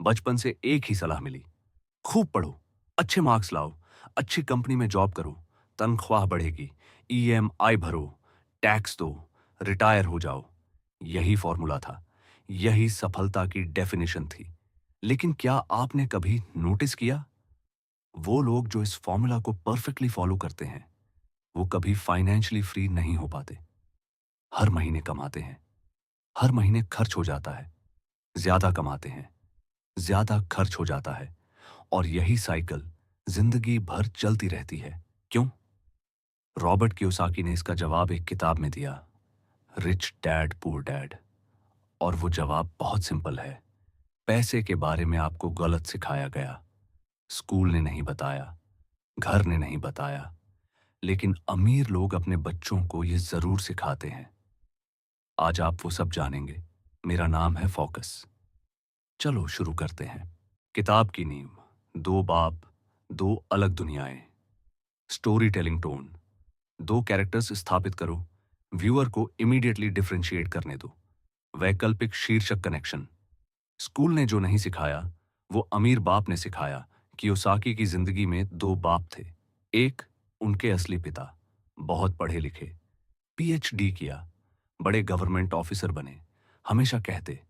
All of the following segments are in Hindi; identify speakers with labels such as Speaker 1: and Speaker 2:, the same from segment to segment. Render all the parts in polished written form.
Speaker 1: बचपन से एक ही सलाह मिली, खूब पढ़ो, अच्छे मार्क्स लाओ, अच्छी कंपनी में जॉब करो, तनख्वाह बढ़ेगी, ईएमआई भरो, टैक्स दो, रिटायर हो जाओ। यही फॉर्मूला था, यही सफलता की डेफिनेशन थी। लेकिन क्या आपने कभी नोटिस किया, वो लोग जो इस फॉर्मूला को परफेक्टली फॉलो करते हैं, वो कभी फाइनेंशियली फ्री नहीं हो पाते। हर महीने कमाते हैं, हर महीने खर्च हो जाता है, ज्यादा कमाते हैं, ज्यादा खर्च हो जाता है, और यही साइकिल जिंदगी भर चलती रहती है। क्यों? रॉबर्ट कियोसाकी ने इसका जवाब एक किताब में दिया, रिच डैड पुअर डैड। और वो जवाब बहुत सिंपल है। पैसे के बारे में आपको गलत सिखाया गया, स्कूल ने नहीं बताया, घर ने नहीं बताया, लेकिन अमीर लोग अपने बच्चों को ये जरूर सिखाते हैं। आज आप वो सब जानेंगे। मेरा नाम है फोकस। चलो शुरू करते हैं। किताब की नींव, दो बाप, दो अलग दुनियाएं, स्टोरी टेलिंग टोन, दो कैरेक्टर्स स्थापित करो, व्यूअर को इमीडिएटली डिफरेंशिएट करने दो, वैकल्पिक शीर्षक कनेक्शन। स्कूल ने जो नहीं सिखाया, वो अमीर बाप ने सिखाया। कियोसाकी की जिंदगी में दो बाप थे। एक, उनके असली पिता, बहुत पढ़े लिखे, पीएचडी किया, बड़े गवर्नमेंट ऑफिसर बने, हमेशा कहते,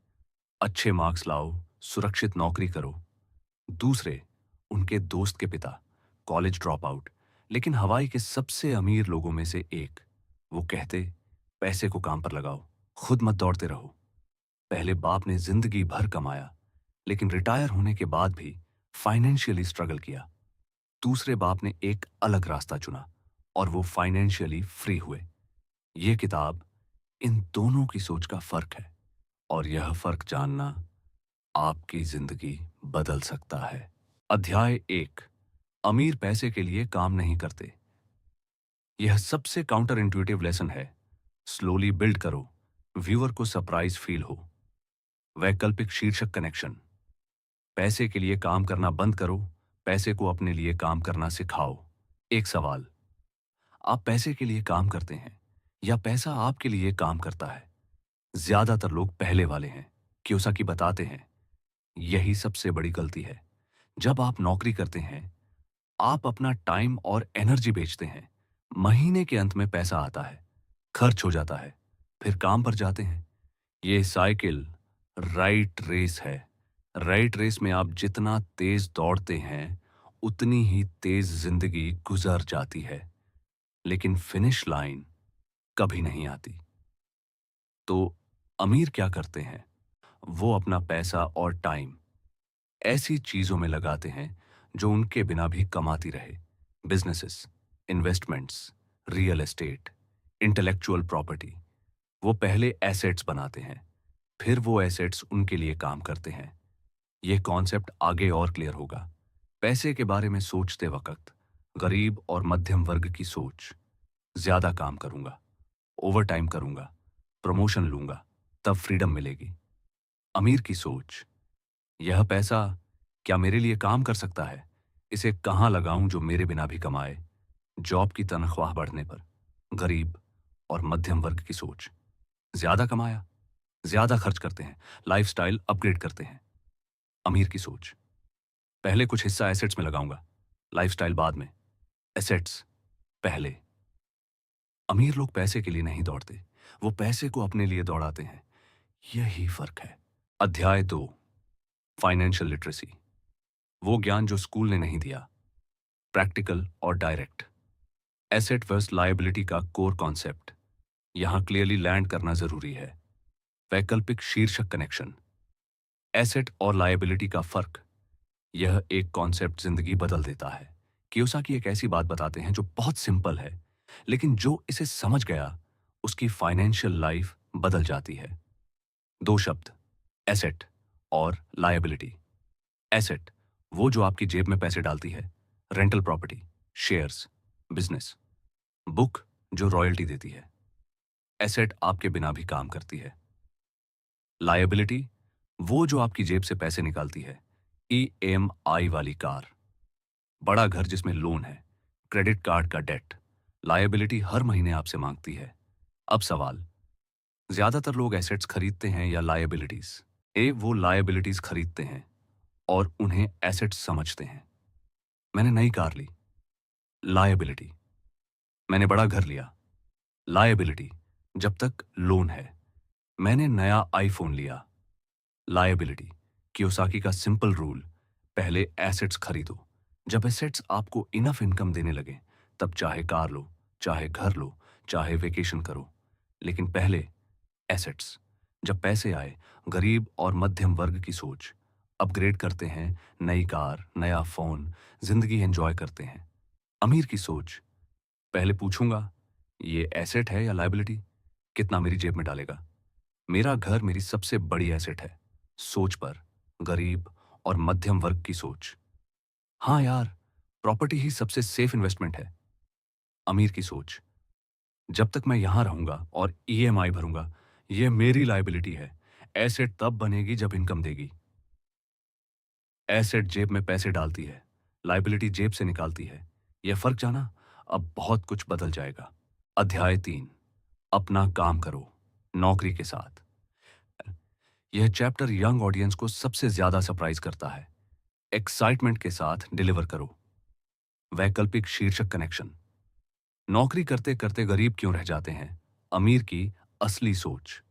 Speaker 1: अच्छे मार्क्स लाओ, सुरक्षित नौकरी करो। दूसरे, उनके दोस्त के पिता, कॉलेज ड्रॉप आउट, लेकिन हवाई के सबसे अमीर लोगों में से एक। वो कहते, पैसे को काम पर लगाओ, खुद मत दौड़ते रहो। पहले बाप ने जिंदगी भर कमाया, लेकिन रिटायर होने के बाद भी फाइनेंशियली स्ट्रगल किया। दूसरे बाप ने एक अलग रास्ता चुना, और वो फाइनेंशियली फ्री हुए। ये किताब इन दोनों की सोच का फर्क है, और यह फर्क जानना आपकी जिंदगी बदल सकता है। अध्याय एक, अमीर पैसे के लिए काम नहीं करते। यह सबसे काउंटर इंट्यूटिव लेसन है। स्लोली बिल्ड करो, व्यूअर को सरप्राइज फील हो। वैकल्पिक शीर्षक कनेक्शन। पैसे के लिए काम करना बंद करो, पैसे को अपने लिए काम करना सिखाओ। एक सवाल, आप पैसे के लिए काम करते हैं या पैसा आपके लिए काम करता है? ज्यादातर लोग पहले वाले हैं। कियोसाकी बताते हैं, यही सबसे बड़ी गलती है। जब आप नौकरी करते हैं, आप अपना टाइम और एनर्जी बेचते हैं। महीने के अंत में पैसा आता है, खर्च हो जाता है, फिर काम पर जाते हैं। ये साइकिल राइट रेस है। राइट रेस में आप जितना तेज दौड़ते हैं, उतनी ही तेज जिंदगी गुजर जाती है, लेकिन फिनिश लाइन कभी नहीं आती। तो अमीर क्या करते हैं? वो अपना पैसा और टाइम ऐसी चीजों में लगाते हैं जो उनके बिना भी कमाती रहे। Businesses, investments, real estate, intellectual property. वो पहले एसेट्स बनाते हैं, फिर वो एसेट्स उनके लिए काम करते हैं। ये कॉन्सेप्ट आगे और क्लियर होगा। पैसे के बारे में सोचते वक्त गरीब और मध्यम वर्ग की सोच, ज्यादा काम करूंगा, ओवर टाइम करूंगा, प्रमोशन लूंगा, तब फ्रीडम मिलेगी। अमीर की सोच, यह पैसा क्या मेरे लिए काम कर सकता है? इसे कहां लगाऊं जो मेरे बिना भी कमाए? जॉब की तनख्वाह बढ़ने पर। गरीब और मध्यम वर्ग की सोच, ज्यादा कमाया, ज्यादा खर्च करते हैं, लाइफस्टाइल अपग्रेड करते हैं। अमीर की सोच, पहले कुछ हिस्सा एसेट्स में लगाऊंगा, लाइफस्टाइल बाद में, एसेट्स पहले। अमीर लोग पैसे के लिए नहीं दौड़ते, वो पैसे को अपने लिए दौड़ाते हैं। यही फर्क है। अध्याय दो, फाइनेंशियल लिटरेसी। वो ज्ञान जो स्कूल ने नहीं दिया, प्रैक्टिकल और डायरेक्ट। एसेट वर्सेस लायबिलिटी का कोर कॉन्सेप्ट यहां क्लियरली लैंड करना जरूरी है। वैकल्पिक शीर्षक कनेक्शन, एसेट और लायबिलिटी का फर्क। यह एक कॉन्सेप्ट जिंदगी बदल देता है। कियोसाकी एक ऐसी बात बताते हैं जो बहुत सिंपल है, लेकिन जो इसे समझ गया, उसकी फाइनेंशियल लाइफ बदल जाती है। दो शब्द, एसेट और लायबिलिटी। एसेट, वो जो आपकी जेब में पैसे डालती है, rental property, shares, business, book जो रॉयल्टी देती है। एसेट आपके बिना भी काम करती है। लायबिलिटी, वो जो आपकी जेब से पैसे निकालती है, ईएमआई वाली कार, बड़ा घर जिसमें लोन है, क्रेडिट कार्ड का डेट। लायबिलिटी हर महीने आपसे मांगती है। अब सवाल, ज्यादातर लोग एसेट्स खरीदते हैं या लायबिलिटीज? वो लायबिलिटीज खरीदते हैं, और उन्हें एसेट्स समझते हैं। मैंने नई कार ली, लायबिलिटी। मैंने बड़ा घर लिया, लायबिलिटी, जब तक लोन है। मैंने नया आईफोन लिया, लायबिलिटी। कियोसाकी का सिंपल रूल, पहले एसेट्स खरीदो। जब एसेट्स आपको इनफ इनकम देने लगे, तब चाहे कार लो, चाहे घर लो, चाहे वेकेशन करो, लेकिन पहले एसेट्स। जब पैसे आए, गरीब और मध्यम वर्ग की सोच, अपग्रेड करते हैं, नई कार, नया फोन, जिंदगी एंजॉय करते हैं। अमीर की सोच, पहले पूछूंगा ये एसेट है या लायबिलिटी, कितना मेरी जेब में डालेगा। मेरा घर मेरी सबसे बड़ी एसेट है। सोच पर गरीब और मध्यम वर्ग की सोच, हाँ यार, प्रॉपर्टी ही सबसे सेफ इन्वेस्टमेंट है। अमीर की सोच, जब तक मैं यहां रहूंगा और ईएमआई भरूंगा, ये मेरी लायबिलिटी है। एसेट तब बनेगी जब इनकम देगी। एसेट जेब में पैसे डालती है, लायबिलिटी जेब से निकालती है। यह फर्क जाना, अब बहुत कुछ बदल जाएगा। अध्याय 3, अपना काम करो, नौकरी के साथ। यह चैप्टर यंग ऑडियंस को सबसे ज्यादा सरप्राइज करता है। एक्साइटमेंट के साथ डिलीवर करो। वैकल्पिक शीर्षक कनेक्शन, नौकरी करते करते गरीब क्यों रह जाते हैं, अमीर की असली सोच।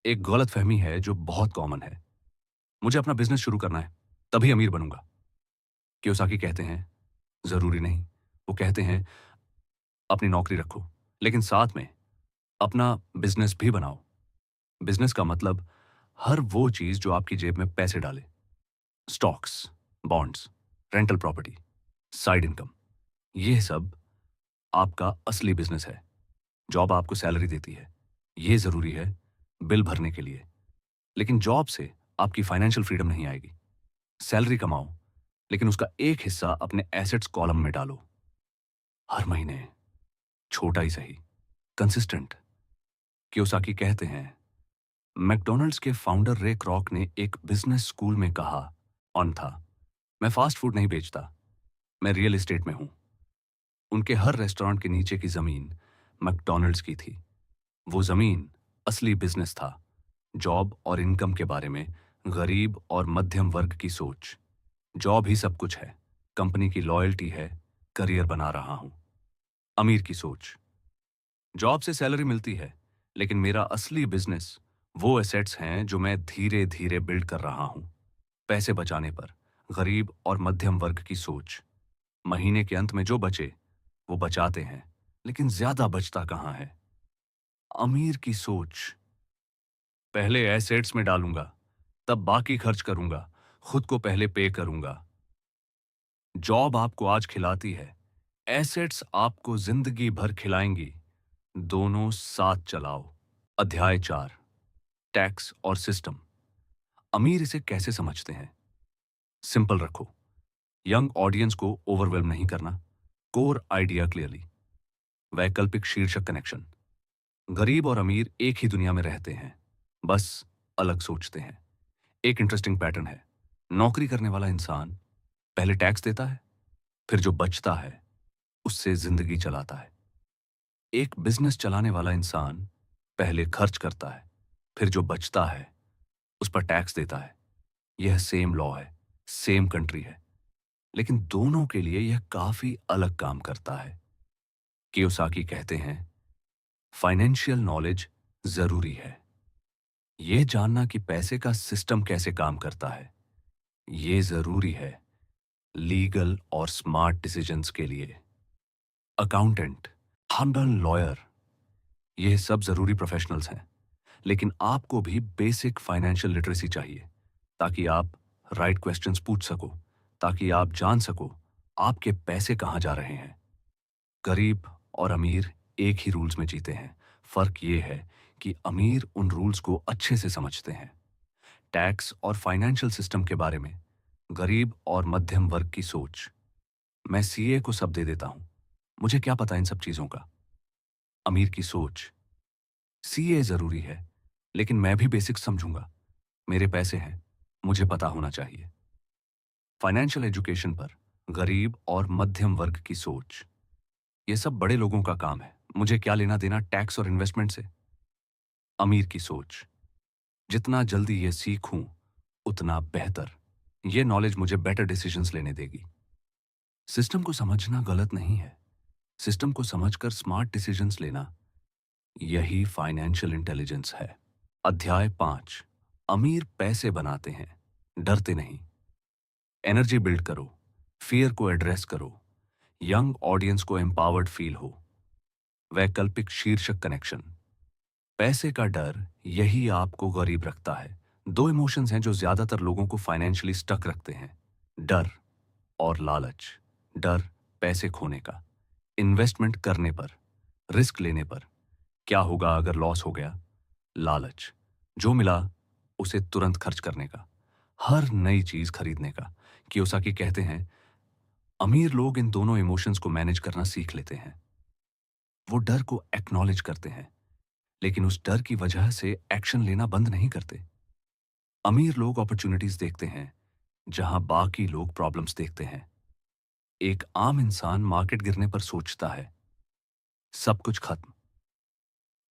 Speaker 1: एक गलत फहमी है जो बहुत कॉमन है, मुझे अपना बिजनेस शुरू करना है, तभी अमीर बनूंगा। कियोसाकी कहते हैं जरूरी नहीं। वो कहते हैं अपनी नौकरी रखो, लेकिन साथ में अपना बिजनेस भी बनाओ। बिजनेस का मतलब हर वो चीज जो आपकी जेब में पैसे डाले। Stocks, bonds, rental property, side income, ये सब आपका असली बिजनेस है। जॉब आपको सैलरी देती है, ये जरूरी है बिल भरने के लिए, लेकिन जॉब से आपकी फाइनेंशियल फ्रीडम नहीं आएगी। सैलरी कमाओ, लेकिन उसका एक हिस्सा अपने एसेट्स कॉलम में डालो। हर महीने, छोटा ही सही, कंसिस्टेंट। कियोसाकी कहते हैं मैकडॉनल्ड्स के फाउंडर रे क्रॉक ने एक बिजनेस स्कूल में कहा, ऑन था, मैं फास्ट फूड नहीं बेचता, मैं रियल एस्टेट में हूं। उनके हर रेस्टोरेंट के नीचे की जमीन मैकडॉनल्ड्स की थी। वो जमीन असली बिजनेस था। जॉब और इनकम के बारे में गरीब और मध्यम वर्ग की सोच, जॉब ही सब कुछ है, कंपनी की लॉयल्टी है, करियर बना रहा हूं। अमीर की सोच, जॉब से सैलरी मिलती है, लेकिन मेरा असली बिजनेस वो एसेट्स हैं जो मैं धीरे धीरे बिल्ड कर रहा हूं। पैसे बचाने पर गरीब और मध्यम वर्ग की सोच, महीने के अंत में जो बचे वो बचाते हैं, लेकिन ज्यादा बचता कहां है। अमीर की सोच, पहले एसेट्स में डालूंगा, तब बाकी खर्च करूंगा, खुद को पहले पे करूंगा। जॉब आपको आज खिलाती है, एसेट्स आपको जिंदगी भर खिलाएंगी। दोनों साथ चलाओ। अध्याय 4, टैक्स और सिस्टम। अमीर इसे कैसे समझते हैं? सिंपल रखो, यंग ऑडियंस को ओवरवेल्म नहीं करना, कोर आइडिया क्लियरली। वैकल्पिक शीर्षक कनेक्शन, गरीब और अमीर एक ही दुनिया में रहते हैं, बस अलग सोचते हैं। एक इंटरेस्टिंग पैटर्न है, नौकरी करने वाला इंसान पहले टैक्स देता है, फिर जो बचता है उससे जिंदगी चलाता है। एक बिजनेस चलाने वाला इंसान पहले खर्च करता है, फिर जो बचता है उस पर टैक्स देता है। यह सेम लॉ है, सेम कंट्री है, लेकिन दोनों के लिए यह काफी अलग काम करता है। कियोसाकी कहते हैं फाइनेंशियल नॉलेज जरूरी है। यह जानना कि पैसे का सिस्टम कैसे काम करता है, यह जरूरी है लीगल और स्मार्ट डिसीजंस के लिए। अकाउंटेंट, हम्बल लॉयर, यह सब जरूरी प्रोफेशनल्स हैं, लेकिन आपको भी बेसिक फाइनेंशियल लिटरेसी चाहिए, ताकि आप राइट क्वेश्चंस पूछ सको, ताकि आप जान सको आपके पैसे कहां जा रहे हैं। गरीब और अमीर एक ही रूल्स में जीते हैं, फर्क यह है कि अमीर उन रूल्स को अच्छे से समझते हैं। टैक्स और फाइनेंशियल सिस्टम के बारे में गरीब और मध्यम वर्ग की सोच, मैं सीए को सब दे देता हूं, मुझे क्या पता इन सब चीजों का। अमीर की सोच, सीए जरूरी है, लेकिन मैं भी बेसिक्स समझूंगा, मेरे पैसे हैं, मुझे पता होना चाहिए। फाइनेंशियल एजुकेशन पर गरीब और मध्यम वर्ग की सोच, यह सब बड़े लोगों का काम है, मुझे क्या लेना देना टैक्स और इन्वेस्टमेंट से। अमीर की सोच, जितना जल्दी यह सीखूं उतना बेहतर, ये नॉलेज मुझे बेटर डिसीजंस लेने देगी। सिस्टम को समझना गलत नहीं है। सिस्टम को समझकर स्मार्ट डिसीजंस लेना, यही फाइनेंशियल इंटेलिजेंस है। अध्याय 5। अमीर पैसे बनाते हैं, डरते नहीं। एनर्जी बिल्ड करो, फियर को एड्रेस करो, यंग ऑडियंस को एम्पावर्ड फील हो। वैकल्पिक शीर्षक कनेक्शन। पैसे का डर, यही आपको गरीब रखता है। दो इमोशंस हैं जो ज्यादातर लोगों को फाइनेंशियली स्टक रखते हैं, डर और लालच। डर पैसे खोने का, इन्वेस्टमेंट करने पर, रिस्क लेने पर, क्या होगा अगर लॉस हो गया। लालच, जो मिला उसे तुरंत खर्च करने का, हर नई चीज खरीदने का। कियोसाकी कहते हैं, अमीर लोग इन दोनों इमोशंस को मैनेज करना सीख लेते हैं। वो डर को एक्नॉलेज करते हैं, लेकिन उस डर की वजह से एक्शन लेना बंद नहीं करते। अमीर लोग अपॉर्चुनिटीज देखते हैं जहां बाकी लोग प्रॉब्लम्स देखते हैं। एक आम इंसान मार्केट गिरने पर सोचता है, सब कुछ खत्म।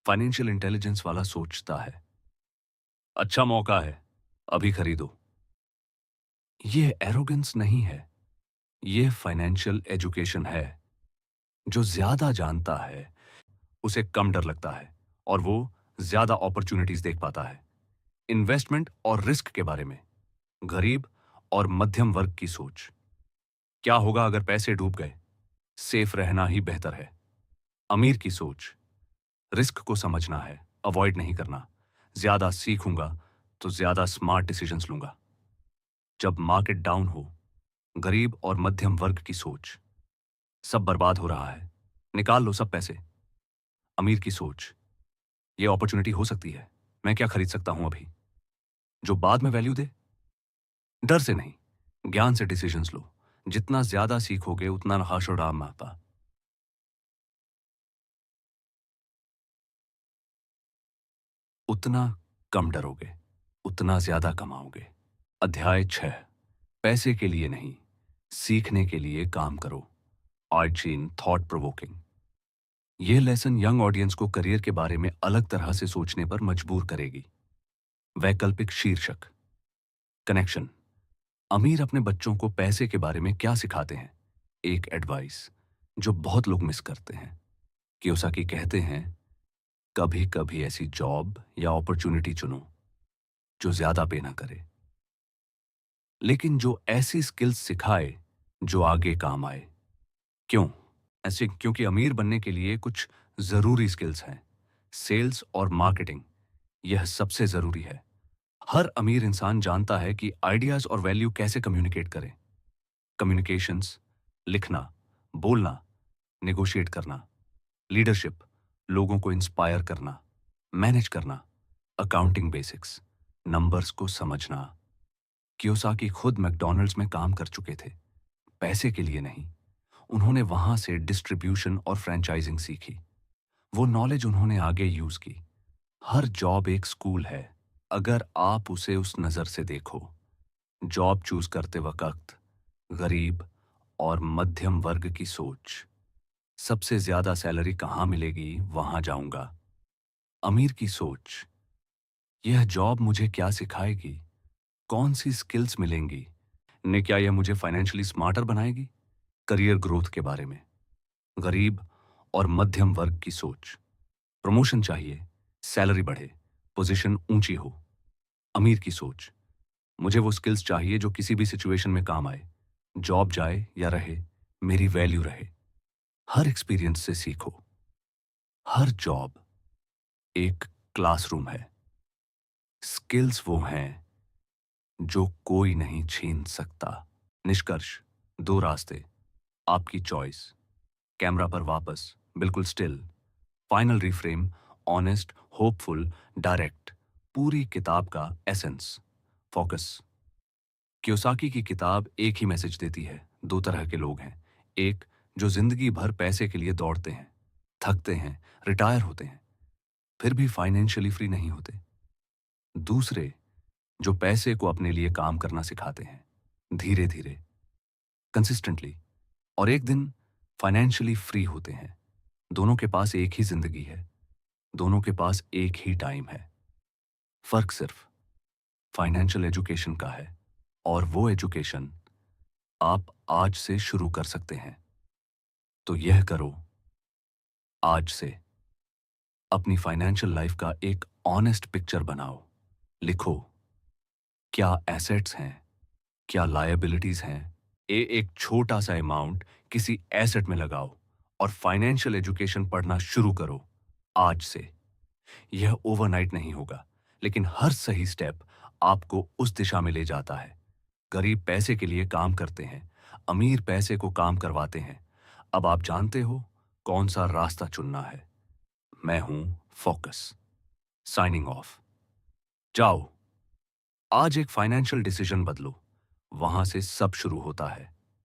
Speaker 1: फाइनेंशियल इंटेलिजेंस वाला सोचता है, अच्छा मौका है, अभी खरीदो। यह एरोगेंस नहीं है, यह फाइनेंशियल एजुकेशन है। जो ज्यादा जानता है उसे कम डर लगता है और वो ज्यादा अपॉर्चुनिटीज देख पाता है। इन्वेस्टमेंट और रिस्क के बारे में, गरीब और मध्यम वर्ग की सोच। क्या होगा अगर पैसे डूब गए, सेफ रहना ही बेहतर है। अमीर की सोच, रिस्क को समझना है, अवॉइड नहीं करना। ज्यादा सीखूंगा तो ज्यादा स्मार्ट डिसीजंस लूंगा जब मार्केट डाउन हो। गरीब और मध्यम वर्ग की सोच, सब बर्बाद हो रहा है, निकाल लो सब पैसे। अमीर की सोच, ये अपॉर्चुनिटी हो सकती है, मैं क्या खरीद सकता हूं अभी, जो बाद में वैल्यू दे। डर से नहीं, ज्ञान से डिसीजंस लो। जितना ज्यादा सीखोगे उतना हर्षोल्लास आता, उतना कम डरोगे, उतना ज्यादा कमाओगे। अध्याय 6। पैसे के लिए नहीं, सीखने के लिए काम करो। आर्जीन थॉट प्रोवोकिंग। यह लेसन यंग ऑडियंस को करियर के बारे में अलग तरह से सोचने पर मजबूर करेगी। वैकल्पिक शीर्षक कनेक्शन। अमीर अपने बच्चों को पैसे के बारे में क्या सिखाते हैं। एक एडवाइस जो बहुत लोग मिस करते हैं। कियोसाकी कहते हैं, कभी कभी ऐसी जॉब या अपॉर्चुनिटी चुनो जो ज्यादा पे ना करे, लेकिन जो ऐसी स्किल्स सिखाए जो आगे काम आए। क्यों? ऐसे क्योंकि अमीर बनने के लिए कुछ जरूरी स्किल्स हैं। सेल्स और मार्केटिंग, यह सबसे जरूरी है। हर अमीर इंसान जानता है कि आइडियाज और वैल्यू कैसे कम्युनिकेट करें। कम्युनिकेशंस, लिखना, बोलना, नेगोशिएट करना, लीडरशिप, लोगों को इंस्पायर करना, मैनेज करना, अकाउंटिंग बेसिक्स, नंबर्स को समझना। कियोसाकी खुद मैकडॉनल्ड्स में काम कर चुके थे, पैसे के लिए नहीं। उन्होंने वहां से डिस्ट्रीब्यूशन और फ्रेंचाइजिंग सीखी। वो नॉलेज उन्होंने आगे यूज की। हर जॉब एक स्कूल है, अगर आप उसे उस नजर से देखो। जॉब चूज करते वक्त गरीब और मध्यम वर्ग की सोच, सबसे ज्यादा सैलरी कहां मिलेगी वहां जाऊंगा। अमीर की सोच, यह जॉब मुझे क्या सिखाएगी, कौन सी स्किल्स मिलेंगी, ने क्या यह मुझे फाइनेंशियली स्मार्टर बनाएगी। करियर ग्रोथ के बारे में, गरीब और मध्यम वर्ग की सोच, प्रमोशन चाहिए, सैलरी बढ़े, पोजीशन ऊंची हो। अमीर की सोच, मुझे वो स्किल्स चाहिए जो किसी भी सिचुएशन में काम आए, जॉब जाए या रहे, मेरी वैल्यू रहे। हर एक्सपीरियंस से सीखो। हर जॉब एक क्लासरूम है। स्किल्स वो हैं जो कोई नहीं छीन सकता। निष्कर्ष, दो रास्ते, आपकी चॉइस। कैमरा पर वापस, बिल्कुल still. Final reframe, honest, hopeful, direct. पूरी किताब का एसेंस, फोकस। कियोसाकी की किताब एक ही मैसेज देती है। दो तरह के लोग हैं, एक जो जिंदगी भर पैसे के लिए दौड़ते हैं, थकते हैं, रिटायर होते हैं, फिर भी फाइनेंशियली फ्री नहीं होते। दूसरे जो पैसे को अपने लिए काम करना सिखाते हैं, धीरे धीरे, कंसिस्टेंटली, और एक दिन फाइनेंशियली फ्री होते हैं। दोनों के पास एक ही जिंदगी है, दोनों के पास एक ही टाइम है। फर्क सिर्फ फाइनेंशियल एजुकेशन का है और वो एजुकेशन आप आज से शुरू कर सकते हैं। तो यह करो आज से। अपनी फाइनेंशियल लाइफ का एक ऑनेस्ट पिक्चर बनाओ। लिखो, क्या एसेट्स हैं, क्या लायबिलिटीज हैं। एक छोटा सा अमाउंट किसी एसेट में लगाओ और फाइनेंशियल एजुकेशन पढ़ना शुरू करो आज से। यह ओवरनाइट नहीं होगा, लेकिन हर सही स्टेप आपको उस दिशा में ले जाता है। गरीब पैसे के लिए काम करते हैं, अमीर पैसे को काम करवाते हैं। अब आप जानते हो कौन सा रास्ता चुनना है। मैं हूं फोकस, साइनिंग ऑफ। जाओ, आज एक फाइनेंशियल डिसीजन बदलो, वहां से सब शुरू होता है।